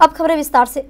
अब खबरें विस्तार से।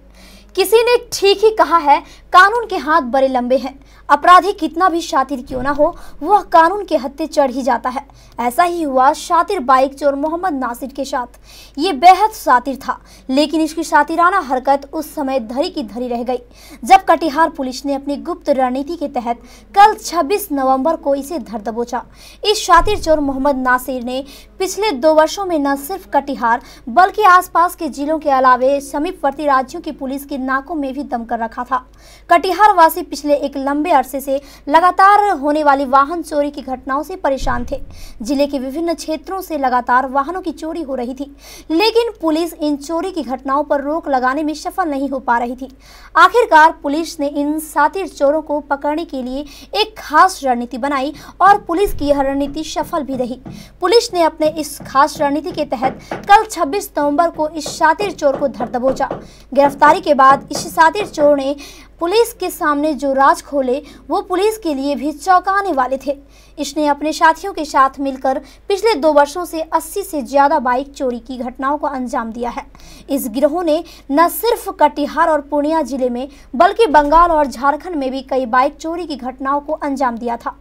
किसी ने ठीक ही कहा है, कानून के हाथ बड़े लंबे हैं। अपराधी कितना भी शातिर क्यों ना हो, वह कानून के हत्थे चढ़ ही जाता है। ऐसा ही हुआ शातिर बाइक चोर मोहम्मद नासिर के साथ। ये बेहद शातिर था, लेकिन इसकी शातिराना हरकत उस समय धरी की धरी रह गई जब कटिहार पुलिस ने अपनी गुप्त रणनीति के तहत कल 26 नवंबर को इसे धर दबोचा। इस शातिर चोर मोहम्मद नासिर ने पिछले 2 वर्षों में न सिर्फ कटिहार बल्कि आसपास के जिलों के अलावे समीपवर्ती राज्यों की पुलिस की नाकों में भी दम कर रखा था। कटिहार वासी पिछले एक लंबे अरसे से लगातार होने वाली वाहन चोरी की घटनाओं से परेशान थे। जिले के विभिन्न क्षेत्रों से लगातार वाहनों की चोरी हो रही थी, लेकिन पुलिस इन चोरी की घटनाओं पर रोक लगाने में सफल नहीं हो पा रही थी। आखिरकार पुलिस ने इन शातिर चोरों को पकड़ने के लिए एक खास रणनीति बनाई और पुलिस की यह रणनीति सफल भी रही। पुलिस ने अपने इस खास रणनीति के तहत कल 26 नवंबर को इस शातिर चोर को धर दबोचा। गिरफ्तारी के बाद इस शातिर चोर ने पुलिस के सामने जो राज खोले वो पुलिस के लिए भी चौंकाने वाले थे। इसने अपने साथियों के साथ मिलकर पिछले 2 वर्षों से 80 से ज्यादा बाइक चोरी की घटनाओं को अंजाम दिया है। इस गिरोह ने न सिर्फ कटिहार और पूर्णिया जिले में बल्कि बंगाल और झारखंड में भी कई बाइक चोरी की घटनाओं को अंजाम दिया था।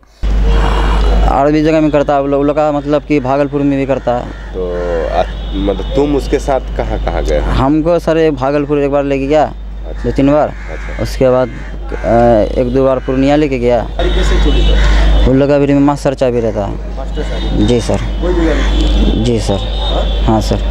और भी जगह में करता है, लोग का मतलब कि भागलपुर में भी करता है। तो मतलब तुम उसके साथ कहाँ गए? हमको सर भागलपुर एक बार लेके गया, 2-3 बार। अच्छा। उसके बाद 1-2 बार पूर्णिया लेके गया। उन लोग का भी मास्टर चाबी रहता है। जी सर। जी सर। हाँ सर।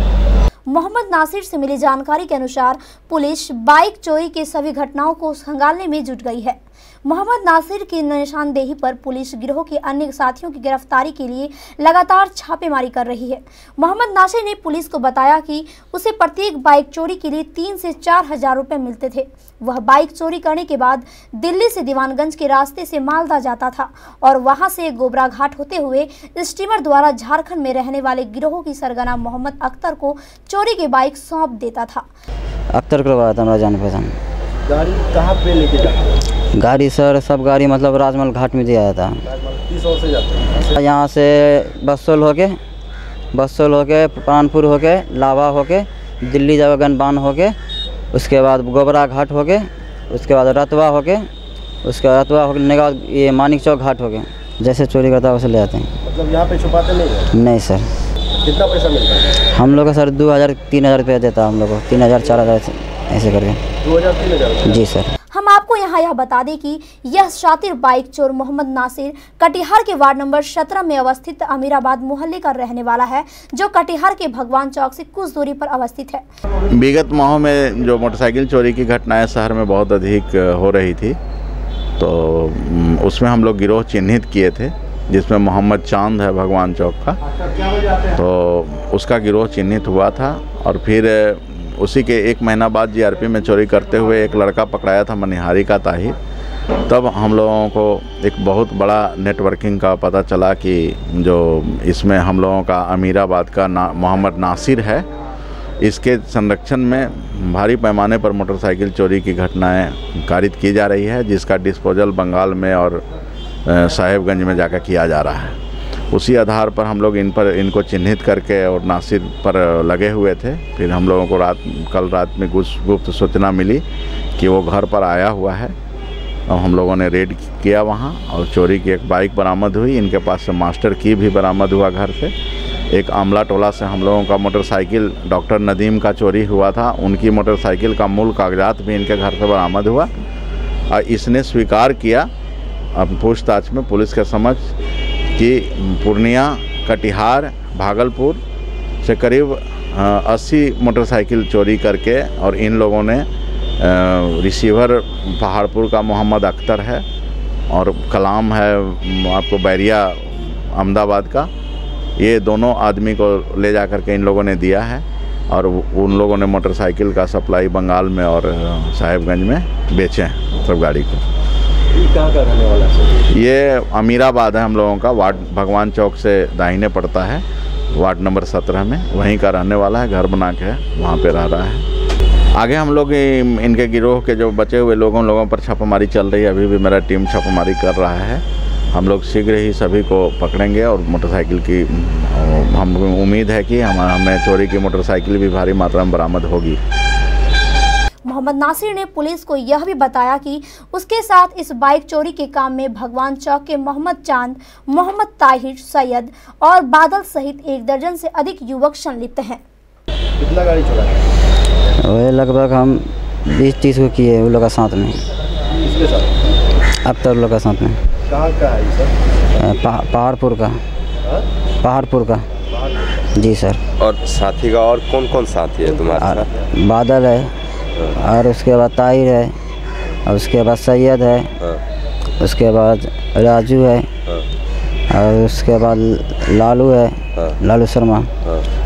मोहम्मद नासिर से मिली जानकारी के अनुसार पुलिस बाइक चोरी के सभी घटनाओं को खंगालने में जुट गई है। मोहम्मद नासिर की निशानदेही पर पुलिस गिरोह के अन्य साथियों की गिरफ्तारी के लिए लगातार छापेमारी कर रही है। मोहम्मद नासिर ने पुलिस को बताया कि उसे प्रत्येक बाइक चोरी के लिए 3 से 4 हजार रुपए मिलते थे। वह बाइक चोरी करने के बाद दिल्ली से दीवानगंज के रास्ते से मालदा जाता था और वहां से गोबरा घाट होते हुए स्टीमर द्वारा झारखंड में रहने वाले गिरोह की सरगना मोहम्मद अख्तर को चोरी की बाइक सौंप देता था। अख्तर करवाया था हमारा जान पहचान। गाड़ी कहाँ पे लेके जाता? गाड़ी सर सब गाड़ी मतलब राजमहल घाट में दिया था। किस ओर से जाते? यहाँ से बसोल होके प्राणपुर होके लावा होके दिल्ली जावे गनबान होके, उसके बाद गोबरा घाट होके, उसके बाद रतवा होके, उसके बाद रतवा होने के बाद ये मानिक चौक घाट होके। जैसे चोरी करता है वैसे ले आते हैं। मतलब यहाँ पे छुपाते नहीं है? नहीं सर। कितना पैसा मिलता है? हम लोग का सर 2000-3000 रुपया देता है हम लोग को, 3000-4000 ऐसे करके। 2000-3000? जी सर। हम आपको यहाँ यह बता दें कि यह शातिर बाइक चोर मोहम्मद नासिर कटिहार के वार्ड नंबर 17 में अवस्थित अमीराबाद मोहल्ले का रहने वाला है, जो कटिहार के भगवान चौक से कुछ दूरी पर अवस्थित है। विगत माहों में जो मोटरसाइकिल चोरी की घटनाएं शहर में बहुत अधिक हो रही थी, तो उसमें हम लोग गिरोह चिन्हित किए थे, जिसमें मोहम्मद चांद है भगवान चौक का। तो उसका गिरोह चिन्हित हुआ था और फिर उसी के 1 महीना बाद जीआरपी में चोरी करते हुए एक लड़का पकड़ाया था मनिहारी का ताहिर। तब हम लोगों को एक बहुत बड़ा नेटवर्किंग का पता चला कि जो इसमें हम लोगों का अमीराबाद का मोहम्मद नासिर है, इसके संरक्षण में भारी पैमाने पर मोटरसाइकिल चोरी की घटनाएं कारित की जा रही है, जिसका डिस्पोजल बंगाल में और साहेबगंज में जाकर किया जा रहा है। उसी आधार पर हम लोग इनको चिन्हित करके और नासिर पर लगे हुए थे। फिर हम लोगों को कल रात में गुप्त सूचना मिली कि वो घर पर आया हुआ है और हम लोगों ने रेड किया वहाँ और चोरी की एक बाइक बरामद हुई। इनके पास से मास्टर की भी बरामद हुआ घर से। एक आमला टोला से हम लोगों का मोटरसाइकिल डॉक्टर नदीम का चोरी हुआ था, उनकी मोटरसाइकिल का मूल कागजात भी इनके घर से बरामद हुआ और इसने स्वीकार किया अब पूछताछ में पुलिस के समक्ष कि पूर्णिया, कटिहार, भागलपुर से करीब 80 मोटरसाइकिल चोरी करके, और इन लोगों ने रिसीवर पहाड़पुर का मोहम्मद अख्तर है और कलाम है आपको बैरिया अहमदाबाद का, ये दोनों आदमी को ले जा कर के इन लोगों ने दिया है और उन लोगों ने मोटरसाइकिल का सप्लाई बंगाल में और साहेबगंज में बेचे हैं सब गाड़ी को। कहाँ का रहने वाला है? ये अमीराबाद है हम लोगों का, वार्ड भगवान चौक से दाहिने पड़ता है, वार्ड नंबर 17 में, वहीं का रहने वाला है। घर बना के वहाँ पे रह रहा है। आगे हम लोग इनके गिरोह के जो बचे हुए लोगों पर छापामारी चल रही है। अभी भी मेरा टीम छापामारी कर रहा है। हम लोग शीघ्र ही सभी को पकड़ेंगे और मोटरसाइकिल की हम उम्मीद है कि हमें चोरी की मोटरसाइकिल भी भारी मात्रा में बरामद होगी। मोहम्मद नासिर ने पुलिस को यह भी बताया कि उसके साथ इस बाइक चोरी के काम में भगवान चौक के मोहम्मद चांद, मोहम्मद ताहिर, सैयद और बादल सहित 1 दर्जन से अधिक युवक संलिप्त हैं। कितना गाड़ी चला है? वही लगभग हम 20-30 को किए उन लोग के साथ में। किसके साथ? अख्तर लोग के साथ में। कहाँ का है ये सर? पहाड़पुर का। हाँ? पहाड़पुर का जी सर। और साथी का और कौन कौन साथी है तुम्हारे साथ? बादल है और उसके बाद ताहिर है और उसके बाद सैयद है, उसके बाद राजू है और उसके बाद लालू है, लालू शर्मा,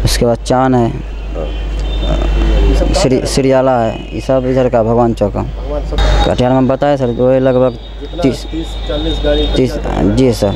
उसके बाद चांद है, श्रीयाला है। ये सब इधर का भगवान चौक का। कटिहार में बताया सर, वो लगभग 30-40 गाड़ी। जी सर।